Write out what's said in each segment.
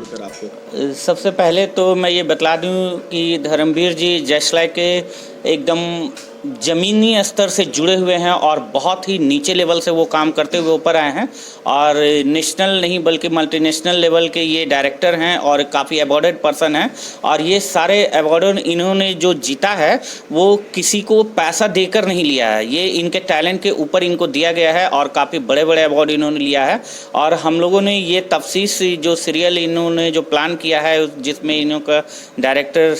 सुनकर आपको? सबसे पहले तो मैं ये बता दूं कि धर्मवीर जी जस्ट लाइक एकदम ज़मीनी स्तर से जुड़े हुए हैं और बहुत ही नीचे लेवल से वो काम करते हुए ऊपर आए हैं और नेशनल नहीं बल्कि मल्टीनेशनल लेवल के ये डायरेक्टर हैं और काफ़ी अवॉर्डेड पर्सन हैं। और ये सारे अवॉर्ड इन्होंने जो जीता है वो किसी को पैसा देकर नहीं लिया है, ये इनके टैलेंट के ऊपर इनको दिया गया है और काफ़ी बड़े बड़े अवार्ड इन्होंने लिया है। और हम लोगों ने ये तफ्सीस जो सीरियल इन्होंने जो प्लान किया है जिसमें इन्हों का डायरेक्टर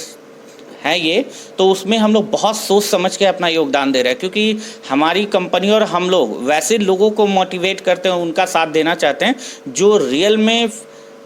है ये, तो उसमें हम लोग बहुत सोच समझ के अपना योगदान दे रहे हैं, क्योंकि हमारी कंपनी और हम लोग वैसे लोगों को मोटिवेट करते हैं, उनका साथ देना चाहते हैं जो रियल में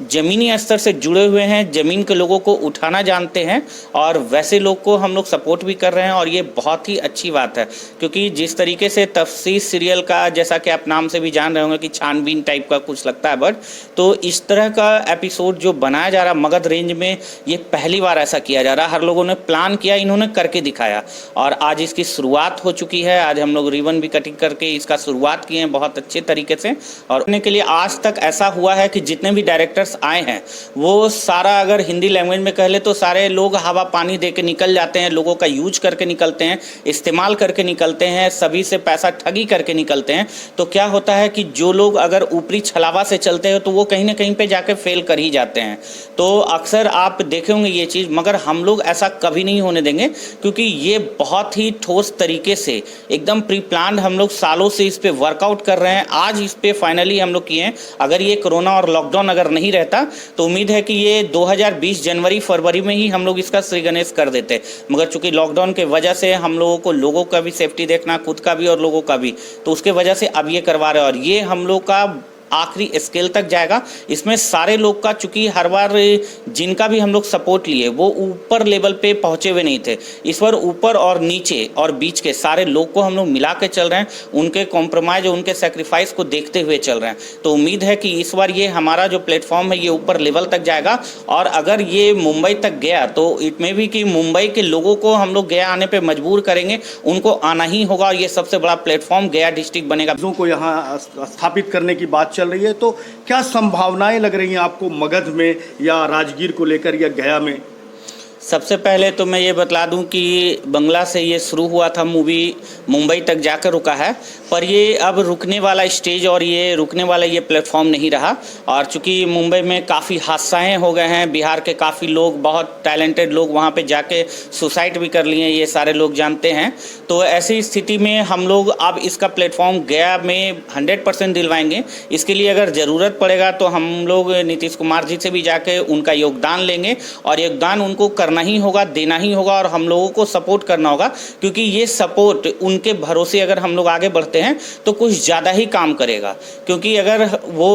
ज़मीनी स्तर से जुड़े हुए हैं, ज़मीन के लोगों को उठाना जानते हैं और वैसे लोग को हम लोग सपोर्ट भी कर रहे हैं। और ये बहुत ही अच्छी बात है, क्योंकि जिस तरीके से तफ्सीस सीरियल का, जैसा कि आप नाम से भी जान रहे होंगे कि छानबीन टाइप का कुछ लगता है, बट तो इस तरह का एपिसोड जो बनाया जा रहा मगध रेंज में, ये पहली बार ऐसा किया जा रहा है। हर लोगों ने प्लान किया, इन्होंने करके दिखाया और आज इसकी शुरुआत हो चुकी है। आज हम लोग रिबन भी कटिंग करके इसका शुरुआत किए हैं बहुत अच्छे तरीके से। और के लिए आज तक ऐसा हुआ है कि जितने भी डायरेक्टर्स आए हैं वो सारा, अगर हिंदी लैंग्वेज में कह ले तो सारे लोग हवा पानी दे के निकल जाते हैं, लोगों का यूज करके निकलते हैं, इस्तेमाल करके निकलते हैं, सभी से पैसा ठगी करके निकलते हैं। तो क्या होता है कि जो लोग अगर ऊपरी छलावा से चलते हैं तो वो कहीं ना कहीं पे जाके फेल कर ही जाते हैं। तो अक्सर आप देखे होंगे ये चीज़, मगर हम लोग ऐसा कभी नहीं होने देंगे, क्योंकि ये बहुत ही ठोस तरीके से एकदम प्री प्लान हम लोग सालों से इस पर वर्कआउट कर रहे हैं। आज इस पर फाइनली हम लोग किए हैं। अगर ये कोरोना और लॉकडाउन अगर नहीं रहता तो उम्मीद है कि ये 2020 जनवरी फरवरी में ही हम लोग इसका श्री गणेश कर देते, मगर चूंकि लॉकडाउन के वजह से हम लोगों को लोगों का भी सेफ्टी देखना, खुद का भी और लोगों का भी, तो उसके वजह से अब ये करवा रहे हैं। और ये हम लोग का आखिरी स्केल तक जाएगा। इसमें सारे लोग का, चूंकि हर बार जिनका भी हम लोग सपोर्ट लिए वो ऊपर लेवल पे पहुंचे हुए नहीं थे, इस बार ऊपर और नीचे और बीच के सारे लोग को हम लोग मिला के चल रहे हैं, उनके कॉम्प्रोमाइज़, उनके सेक्रीफाइस को देखते हुए चल रहे हैं। तो उम्मीद है कि इस बार ये हमारा जो प्लेटफॉर्म है ये ऊपर लेवल तक जाएगा। और अगर ये मुंबई तक गया तो इट में भी कि मुंबई के लोगों को हम लोग गया आने पर मजबूर करेंगे, उनको आना ही होगा और ये सबसे बड़ा प्लेटफॉर्म गया डिस्ट्रिक्ट बनेगा। को यहाँ स्थापित करने की बात चल रही है, तो क्या संभावनाएं लग रही हैं आपको मगध में या राजगीर को लेकर या गया में? सबसे पहले तो मैं ये बतला दूं कि बंगला से ये शुरू हुआ था, मूवी मुंबई तक जाकर रुका है, पर ये अब रुकने वाला स्टेज और ये रुकने वाला ये प्लेटफॉर्म नहीं रहा। और चूंकि मुंबई में काफ़ी हादसाएँ हो गए हैं, बिहार के काफ़ी लोग, बहुत टैलेंटेड लोग वहाँ पे जाके सुसाइड भी कर लिए, ये सारे लोग जानते हैं। तो ऐसी स्थिति में हम लोग अब इसका प्लेटफॉर्म गया में 100% दिलवाएंगे। इसके लिए अगर ज़रूरत पड़ेगा तो हम लोग नीतीश कुमार जी से भी जाके उनका योगदान लेंगे और योगदान उनको करना ही होगा, देना ही होगा और हम लोगों को सपोर्ट करना होगा, क्योंकि ये सपोर्ट उनके भरोसे अगर हम लोग आगे बढ़ते हैं तो कुछ ज़्यादा ही काम करेगा। क्योंकि अगर वो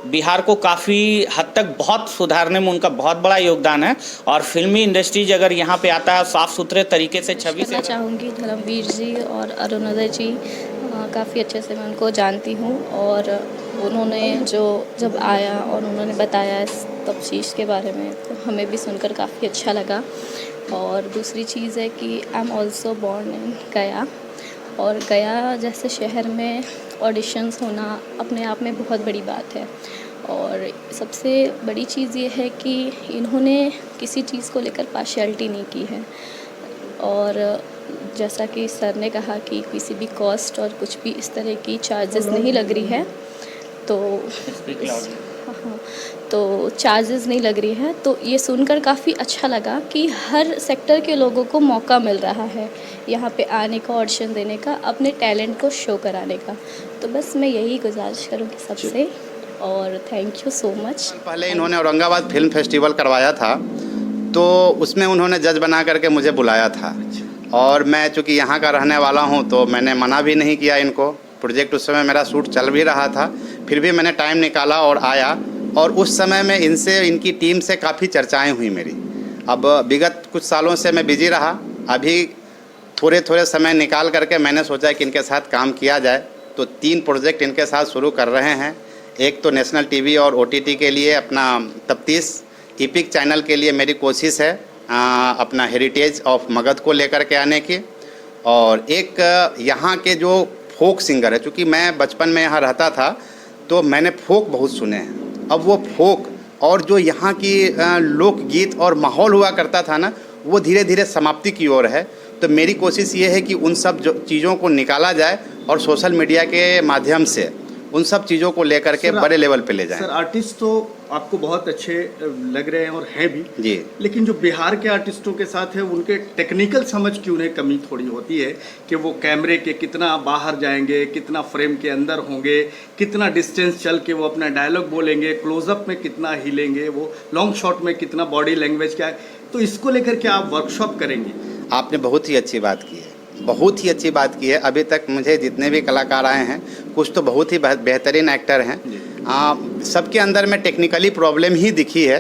बिहार को काफ़ी हद तक बहुत सुधारने में उनका बहुत बड़ा योगदान है और फिल्मी इंडस्ट्रीज अगर यहाँ पे आता है साफ़ सुथरे तरीके से छवि से। चाहूँगी धर्मवीर जी और अरुणोदय जी, काफ़ी अच्छे से मैं उनको जानती हूँ और उन्होंने जब आया और उन्होंने बताया इस तफ्तीश के बारे में तो हमें भी सुनकर काफ़ी अच्छा लगा। और दूसरी चीज़ है कि I am also born in गया, और गया जैसे शहर में ऑडिशंस होना अपने आप में बहुत बड़ी बात है। और सबसे बड़ी चीज़ ये है कि इन्होंने किसी चीज़ को लेकर पार्शियलिटी नहीं की है। और जैसा कि सर ने कहा कि किसी भी कॉस्ट और कुछ भी इस तरह की चार्जेस नहीं लग रही है, तो चार्जेस नहीं लग रही है, तो ये सुनकर काफ़ी अच्छा लगा कि हर सेक्टर के लोगों को मौका मिल रहा है यहाँ पे आने का, ऑडिशन देने का, अपने टैलेंट को शो कराने का। तो बस मैं यही गुजारिश करूँगी सबसे, और थैंक यू सो मच। पहले इन्होंने औरंगाबाद फिल्म फेस्टिवल करवाया था, तो उसमें उन्होंने जज बना करके मुझे बुलाया था और मैं चूँकि यहाँ का रहने वाला हूँ तो मैंने मना भी नहीं किया इनको। प्रोजेक्ट उस समय मेरा शूट चल भी रहा था, फिर भी मैंने टाइम निकाला और आया। और उस समय में इनकी टीम से काफ़ी चर्चाएं हुई मेरी। अब विगत कुछ सालों से मैं बिजी रहा, अभी थोड़े समय निकाल करके मैंने सोचा कि इनके साथ काम किया जाए। तो 3 प्रोजेक्ट इनके साथ शुरू कर रहे हैं। एक तो नेशनल टीवी और OTT के लिए अपना तफ्तीश, इपिक चैनल के लिए मेरी कोशिश है अपना हेरिटेज ऑफ मगध को लेकर के आने की, और एक यहाँ के जो फोक सिंगर है, चूँकि मैं बचपन में यहाँ रहता था तो मैंने फोक बहुत सुने हैं। अब वो फोक और जो यहाँ की लोकगीत और माहौल हुआ करता था ना, वो धीरे धीरे समाप्ति की ओर है। तो मेरी कोशिश ये है कि उन सब जो चीज़ों को निकाला जाए और सोशल मीडिया के माध्यम से उन सब चीज़ों को लेकर के बड़े लेवल पे ले जाएं। सर, आर्टिस्ट तो आपको बहुत अच्छे लग रहे हैं और हैं भी जी, लेकिन जो बिहार के आर्टिस्टों के साथ है उनके टेक्निकल समझ की उन्हें कमी थोड़ी होती है कि वो कैमरे के कितना बाहर जाएंगे, कितना फ्रेम के अंदर होंगे, कितना डिस्टेंस चल के वो अपना डायलॉग बोलेंगे, क्लोजअप में कितना हिलेंगे, वो लॉन्ग शॉट में कितना बॉडी लैंग्वेज क्या है। तो इसको लेकर के आप वर्कशॉप करेंगे? आपने बहुत ही अच्छी बात की है, बहुत ही अच्छी बात की है। अभी तक मुझे जितने भी कलाकार आए हैं, कुछ तो बहुत ही बेहतरीन एक्टर हैं, सबके अंदर में टेक्निकली प्रॉब्लम ही दिखी है।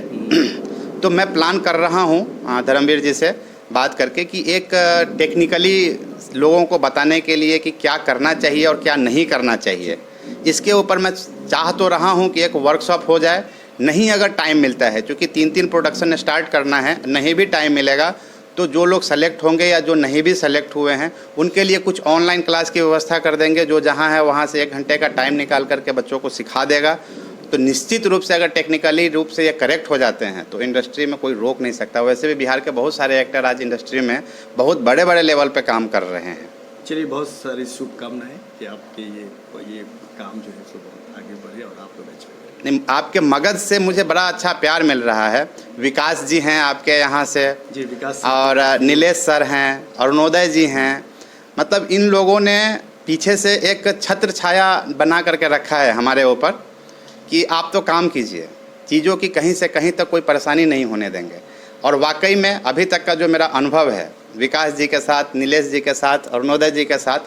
तो मैं प्लान कर रहा हूँ धर्मवीर जी से बात करके कि एक टेक्निकली लोगों को बताने के लिए कि क्या करना चाहिए और क्या नहीं करना चाहिए, इसके ऊपर मैं चाह तो रहा हूँ कि एक वर्कशॉप हो जाए। नहीं अगर टाइम मिलता है, क्योंकि 3 प्रोडक्शन स्टार्ट करना है, नहीं भी टाइम मिलेगा तो जो लोग सेलेक्ट होंगे या जो नहीं भी सेलेक्ट हुए हैं उनके लिए कुछ ऑनलाइन क्लास की व्यवस्था कर देंगे, जो जहां है वहां से 1 घंटे का टाइम निकाल करके बच्चों को सिखा देगा। तो निश्चित रूप से अगर टेक्निकली रूप से ये करेक्ट हो जाते हैं तो इंडस्ट्री में कोई रोक नहीं सकता। वैसे भी बिहार के बहुत सारे एक्टर आज इंडस्ट्री में बहुत बड़े बड़े लेवल पर काम कर रहे हैं। चलिए, बहुत सारी शुभकामनाएं कि आपके ये काम जो है सो बहुत आगे बढ़े और आप लोग अच्छा करें। नहीं, आपके मगध से मुझे बड़ा अच्छा प्यार मिल रहा है। विकास जी हैं आपके यहाँ से जी, विकास, और नीलेश सर हैं, अरुणोदय जी हैं। मतलब इन लोगों ने पीछे से एक छत्र छाया बना करके रखा है हमारे ऊपर कि आप तो काम कीजिए, चीज़ों की कहीं से कहीं तक कोई परेशानी नहीं होने देंगे। और वाकई में अभी तक का जो मेरा अनुभव है विकास जी के साथ, नीलेश जी के साथ, अरुणोदय जी के साथ,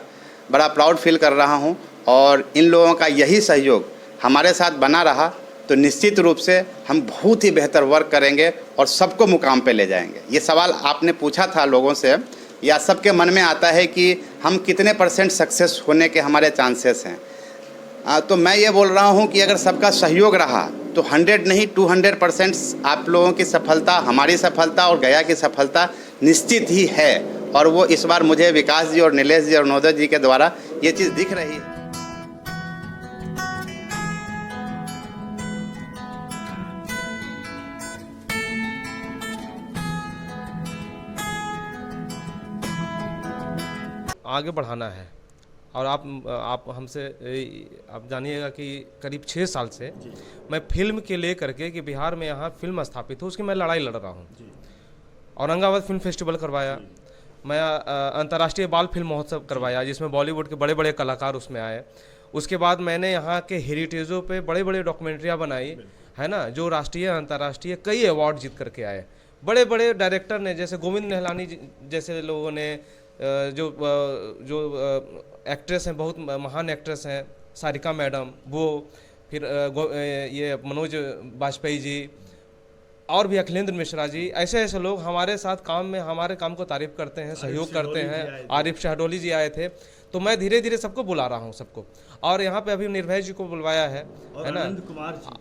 बड़ा प्राउड फील कर रहा हूँ। और इन लोगों का यही सहयोग हमारे साथ बना रहा तो निश्चित रूप से हम बहुत ही बेहतर वर्क करेंगे और सबको मुकाम पे ले जाएंगे। ये सवाल आपने पूछा था लोगों से, या सबके मन में आता है कि हम कितने % सक्सेस होने के हमारे चांसेस हैं। तो मैं ये बोल रहा हूँ कि अगर सबका सहयोग रहा तो 100 नहीं 200% आप लोगों की सफलता, हमारी सफलता और गया की सफलता निश्चित ही है। और वो इस बार मुझे विकास जी और नीलेश जी और अरुणोदय जी के द्वारा ये चीज़ दिख रही है। आगे बढ़ाना है। और आप हमसे आप जानिएगा कि करीब 6 साल से मैं फिल्म के ले करके कि बिहार में यहाँ फिल्म स्थापित हो उसकी मैं लड़ाई लड़ रहा हूँ। औरंगाबाद फिल्म फेस्टिवल करवाया, मैं अंतर्राष्ट्रीय बाल फिल्म महोत्सव करवाया जिसमें बॉलीवुड के बड़े बड़े कलाकार उसमें आए। उसके बाद मैंने यहाँ के हेरिटेजों पे बड़े बड़े डॉक्यूमेंट्रियाँ बनाई है ना, जो राष्ट्रीय अंतर्राष्ट्रीय कई अवार्ड जीत करके आए। बड़े बड़े डायरेक्टर ने, जैसे गोविंद निहलानी जैसे लोगों ने, जो एक्ट्रेस हैं, बहुत महान एक्ट्रेस हैं, सारिका मैडम, वो फिर ये मनोज बाजपेयी जी और भी अखिलेंद्र मिश्रा जी, ऐसे ऐसे लोग हमारे साथ काम में हमारे काम को तारीफ करते हैं, सहयोग करते हैं। आरिफ शहडोली जी आए थे। तो मैं धीरे धीरे सबको बुला रहा हूँ सबको। और यहाँ पे अभी निर्भय जी को बुलवाया है ना,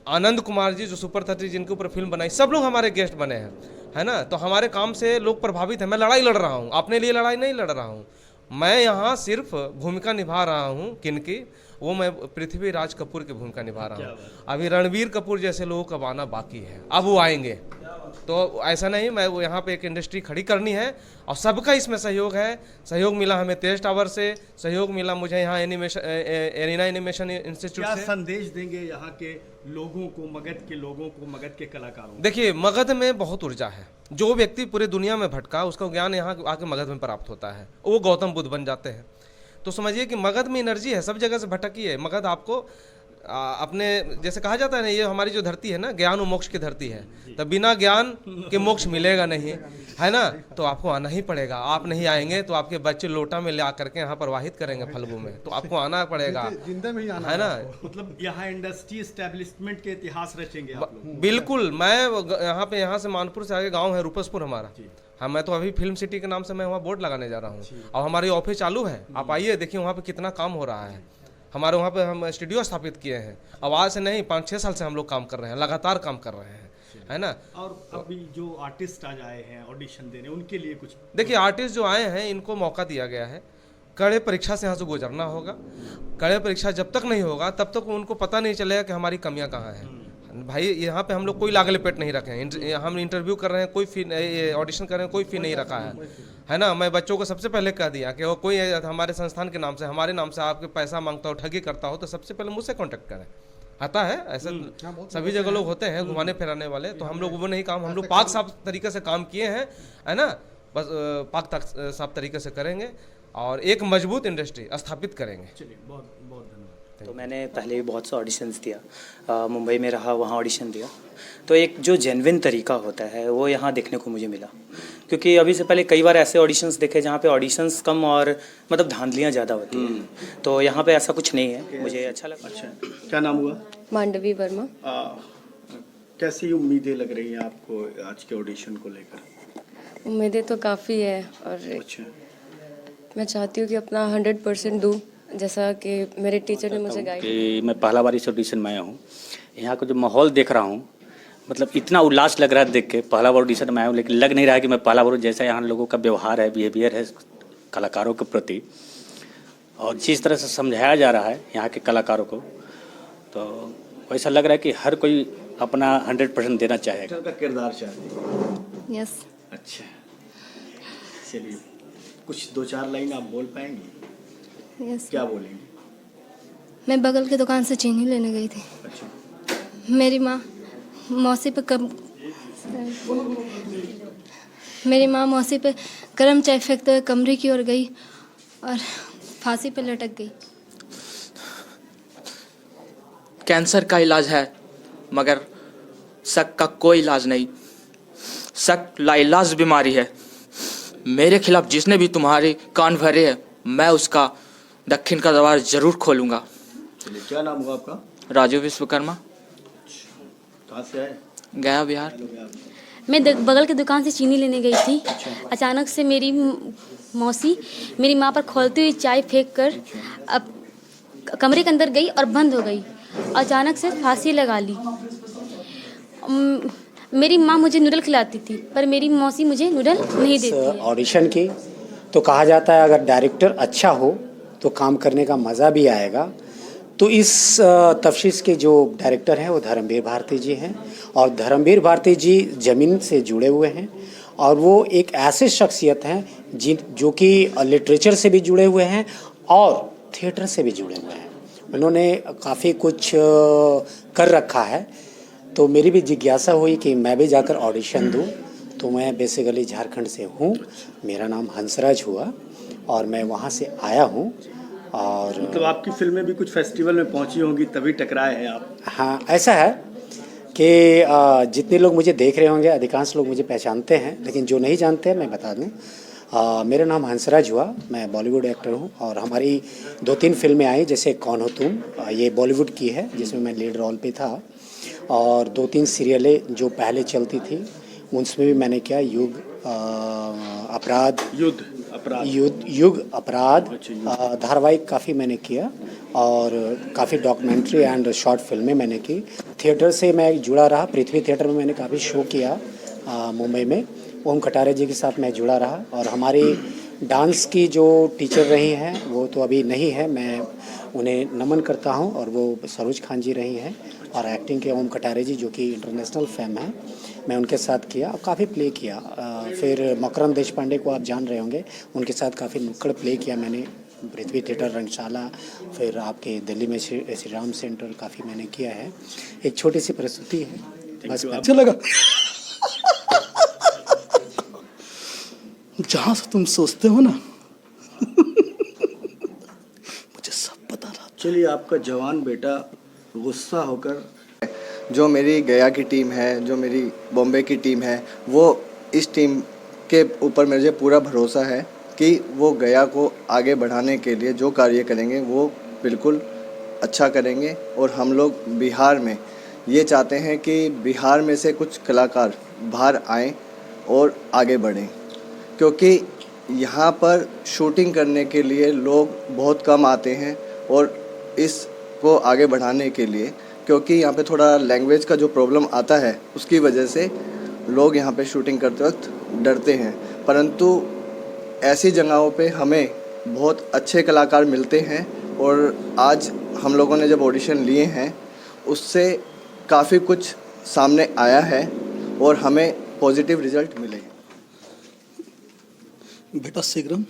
आनंद कुमार जी जो सुपर 30 जिनके ऊपर फिल्म बनाई, सब लोग हमारे गेस्ट बने हैं है ना। तो हमारे काम से लोग प्रभावित हैं। मैं लड़ाई लड़ रहा हूँ, अपने लिए लड़ाई नहीं लड़ रहा हूँ। मैं यहाँ सिर्फ भूमिका निभा रहा हूँ किनकी, वो मैं पृथ्वीराज कपूर की भूमिका निभा रहा हूँ। अभी रणबीर कपूर जैसे लोगों का आना बाकी है, अब वो आएंगे। तो ऐसा नहीं, मैं वो यहाँ पे एक इंडस्ट्री खड़ी करनी है और सबका इसमें सहयोग है। सहयोग मिला हमें तेज टावर से, सहयोग मिला मुझे यहाँ एरिना एनिमेशन इंस्टीट्यूट से। क्या संदेश देंगे यहाँ के लोगों को, मगध के लोगों को, मगध के कलाकारों को? देखिए, मगध में बहुत ऊर्जा है। जो व्यक्ति पूरे दुनिया में भटका उसका ज्ञान यहाँ आके मगध में प्राप्त होता है, वो गौतम बुद्ध बन जाते हैं। तो समझिए कि मगध में एनर्जी है, सब जगह से भटकी है। मगध आपको अपने जैसे कहा जाता है ना, ये हमारी जो धरती है ना, ज्ञान और मोक्ष की धरती है। तो बिना ज्ञान के मोक्ष मिलेगा नहीं, है ना। तो आपको आना ही पड़ेगा। आप नहीं आएंगे तो आपके बच्चे लोटा में ले आकर के यहाँ प्रवाहित करेंगे फल्गु में, तो आपको आना पड़ेगा, है ना। मतलब यहाँ इंडस्ट्री एस्टेब्लिशमेंट के इतिहास रचेंगे आप लोग? बिल्कुल। मैं यहाँ से मानपुर से आगे गाँव है रूपसपुर हमारा। हाँ, मैं तो अभी फिल्म सिटी के नाम से मैं वहाँ बोर्ड लगाने जा रहा हूँ और हमारी ऑफिस चालू है। आप आइए, देखिए वहाँ पे कितना काम हो रहा है। हमारे वहाँ पे हम स्टूडियो स्थापित किए हैं। अब आज से नहीं, 5-6 साल से हम लोग काम कर रहे हैं, लगातार काम कर रहे हैं, है ना। और अभी जो आर्टिस्ट आज आए हैं ऑडिशन देने, उनके लिए कुछ? देखिए, आर्टिस्ट जो आए हैं इनको मौका दिया गया है। कड़े परीक्षा से यहाँ से गुजरना होगा। कड़े परीक्षा जब तक नहीं होगा तब तक उनको पता नहीं चलेगा कि हमारी कमियाँ कहाँ हैं, भाई यहाँ पे हम लोग कोई लागले पेट नहीं रखे हैं। हम इंटरव्यू कर रहे हैं, कोई फी ऑडिशन कर रहे हैं, कोई फी नहीं रखा है ना। मैं बच्चों को सबसे पहले कह दिया कि वो कोई हमारे संस्थान के नाम से, हमारे नाम से आपके पैसा मांगता हो, ठगी करता हो, तो सबसे पहले मुझसे कांटेक्ट करें। आता है ऐसा, सभी जगह लोग होते हैं घुमाने फिराने वाले, तो हम लोग वो नहीं काम, हम लोग पाक साफ तरीके से काम किए हैं, है ना। बस पाक साफ तरीके से करेंगे और एक मजबूत इंडस्ट्री स्थापित करेंगे। चलिए, बहुत बहुत धन्यवाद। तो मैंने पहले भी बहुत से ऑडिशंस दिया, मुंबई में रहा, वहाँ ऑडिशन दिया। तो एक जो जेन्युइन तरीका होता है वो यहाँ देखने को मुझे मिला, क्योंकि अभी से पहले कई बार ऐसे ऑडिशंस देखे जहाँ पे ऑडिशंस कम और मतलब धांधलियाँ ज़्यादा होती हैं। तो यहाँ पे ऐसा कुछ नहीं है, मुझे अच्छा लगा। अच्छा, क्या नाम हुआ? मांडवी वर्मा। कैसी उम्मीदें लग रही हैं आपको आज के ऑडिशन को लेकर? उम्मीदें तो काफ़ी है और अच्छा, मैं चाहती हूँ कि अपना 100% दूँ, जैसा कि मेरे टीचर ने मुझे गाइड। कि मैं पहला बार इस ऑडिशन में आया हूँ। यहाँ का जो माहौल देख रहा हूँ, मतलब इतना उल्लास लग रहा है देख के। पहला बार ऑडिशन में आया हूँ, लेकिन लग नहीं रहा है कि मैं पहला बार। जैसा यहाँ लोगों का व्यवहार है, बिहेवियर है कलाकारों के प्रति, और जिस तरह से समझाया जा रहा है यहाँ के कलाकारों को, तो वैसा लग रहा है कि हर कोई अपना 100% देना चाहेगा। का किरदार चाहती है। यस। अच्छा, चलिए, कुछ 2-4 लाइन आप बोल पाएंगी? यस। क्या बोलेंगी? मैं बगल की दुकान से चीनी लेने गई थी। अच्छा, मेरी माँ मौसी पे गर्म चाय फेंकते हुए कमरे की ओर गई और फांसी पे लटक गई। कैंसर का इलाज है, मगर शक का कोई इलाज नहीं। शक लाइलाज बीमारी है। मेरे खिलाफ जिसने भी तुम्हारे कान भरे हैं, मैं उसका दक्षिण का द्वार जरूर खोलूंगा। चलिए, क्या नाम हुआ आपका? राजू विश्वकर्मा, कहाँ से आए? गया बिहार। मैं बगल की दुकान से चीनी लेने गई थी। अचानक से मेरी मौसी मेरी माँ पर खोलती हुई चाय फेंक कर अब कमरे के अंदर गई और बंद हो गई। अचानक से फांसी लगा ली। मेरी माँ मुझे नूडल खिलाती थी, पर मेरी मौसी मुझे नूडल नहीं देती है। ऑडिशन की तो कहा जाता है अगर डायरेक्टर अच्छा हो तो काम करने का मज़ा भी आएगा। तो इस तफ्शीश के जो डायरेक्टर हैं वो धर्मवीर भारती जी हैं, और धर्मवीर भारती जी ज़मीन से जुड़े हुए हैं, और वो एक ऐसे शख्सियत हैं जो कि लिटरेचर से भी जुड़े हुए हैं और थिएटर से भी जुड़े हुए हैं। उन्होंने काफ़ी कुछ कर रखा है। तो मेरी भी जिज्ञासा हुई कि मैं भी जाकर ऑडिशन दूं। तो मैं बेसिकली झारखंड से हूं, मेरा नाम हंसराज हुआ और मैं वहां से आया हूं। और मतलब आपकी फिल्में भी कुछ फेस्टिवल में पहुंची होंगी, तभी टकराए हैं आप? हाँ, ऐसा है कि जितने लोग मुझे देख रहे होंगे अधिकांश लोग मुझे पहचानते हैं, लेकिन जो नहीं जानते हैं मैं बता दूं, मेरा नाम हंसराज हुआ, मैं बॉलीवुड एक्टर हूं और हमारी 2-3 फिल्में आई, जैसे कौन हो तुम, ये बॉलीवुड की है जिसमें मैं लीड रोल पे था, और 2-3 सीरियलें जो पहले चलती थी उसमें भी मैंने किया। युग अपराध धारावाहिक काफ़ी मैंने किया, और काफ़ी डॉक्यूमेंट्री एंड शॉर्ट फिल्में मैंने की। थिएटर से मैं जुड़ा रहा, पृथ्वी थिएटर में मैंने काफ़ी शो किया मुंबई में। ओम कटारे जी के साथ मैं जुड़ा रहा, और हमारी डांस की जो टीचर रही हैं वो तो अभी नहीं है, मैं उन्हें नमन करता हूं, और वो सरोज खान जी रही हैं। और एक्टिंग के ओम कटारे जी जो कि इंटरनेशनल फेम है, मैं उनके साथ किया और काफ़ी प्ले किया। फिर मकरंद देशपांडे को आप जान रहे होंगे, उनके साथ काफ़ी नुक्कड़ प्ले किया मैंने पृथ्वी थिएटर रंगशाला, फिर आपके दिल्ली में श्री राम सेंटर काफ़ी मैंने किया है। एक छोटी सी प्रस्तुति है, बस अच्छा लगा। जहाँ से तुम सोचते हो ना मुझे सब पता था। चलिए, आपका जवान बेटा गुस्सा होकर, जो मेरी गया की टीम है, जो मेरी बॉम्बे की टीम है, वो इस टीम के ऊपर मुझे पूरा भरोसा है कि वो गया को आगे बढ़ाने के लिए जो कार्य करेंगे वो बिल्कुल अच्छा करेंगे। और हम लोग बिहार में ये चाहते हैं कि बिहार में से कुछ कलाकार बाहर आएँ और आगे बढ़ें, क्योंकि यहाँ पर शूटिंग करने के लिए लोग बहुत कम आते हैं। और इसको आगे बढ़ाने के लिए, क्योंकि यहाँ पे थोड़ा लैंग्वेज का जो प्रॉब्लम आता है उसकी वजह से लोग यहाँ पे शूटिंग करते वक्त डरते हैं, परंतु ऐसी जगहों पे हमें बहुत अच्छे कलाकार मिलते हैं। और आज हम लोगों ने जब ऑडिशन लिए हैं उससे काफ़ी कुछ सामने आया है और हमें पॉजिटिव रिजल्ट मिले। बेटा शीघ्रम,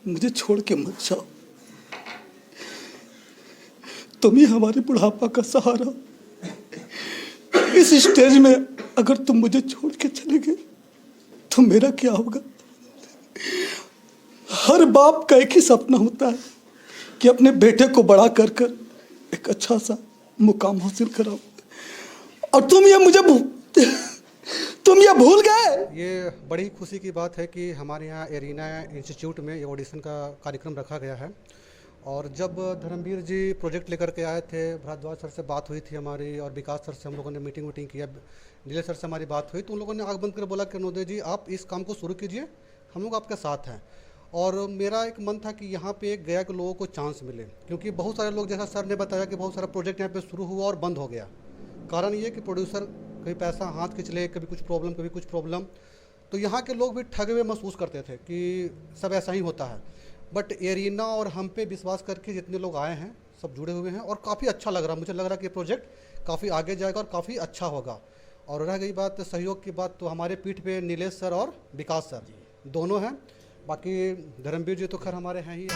मुझे छोड़ के मत जाओ। तुम ही हमारे बुढ़ापा का सहारा। इस स्टेज में अगर तुम मुझे छोड़ के चले गए तो मेरा क्या होगा? हर बाप का एक ही सपना होता है कि अपने बेटे को बड़ा कर कर एक अच्छा सा मुकाम हासिल कराओ, और तुम ये भूल गए। ये बड़ी खुशी की बात है कि हमारे यहाँ एरिना इंस्टीट्यूट में ये ऑडिशन का कार्यक्रम रखा गया है। और जब धर्मवीर जी प्रोजेक्ट लेकर के आए थे, भारद्वाज सर से बात हुई थी हमारी, और विकास सर से हम लोगों ने मीटिंग किया, नीलेश सर से हमारी बात हुई, तो उन लोगों ने आँख बंद कर बोला कि अरुणोदय जी आप इस काम को शुरू कीजिए, हम लोग आपके साथ हैं। और मेरा एक मन था कि यहाँ पे एक गया के लोगों को चांस मिले, क्योंकि बहुत सारे लोग, जैसा सर ने बताया कि बहुत सारा प्रोजेक्ट यहाँ पे शुरू हुआ और बंद हो गया। कारण ये कि प्रोड्यूसर कभी पैसा हाथ खींच ले, कभी कुछ प्रॉब्लम, तो यहाँ के लोग भी ठगे हुए महसूस करते थे कि सब ऐसा ही होता है। बट एरिना और हम पे विश्वास करके जितने लोग आए हैं सब जुड़े हुए हैं, और काफ़ी अच्छा लग रहा है। मुझे लग रहा है कि ये प्रोजेक्ट काफ़ी आगे जाएगा और काफ़ी अच्छा होगा। और रह गई बात सहयोग की बात, तो हमारे पीठ पे नीलेश सर और विकास सर दोनों हैं। बाकी धर्मवीर जी तो खैर हमारे हैं ही।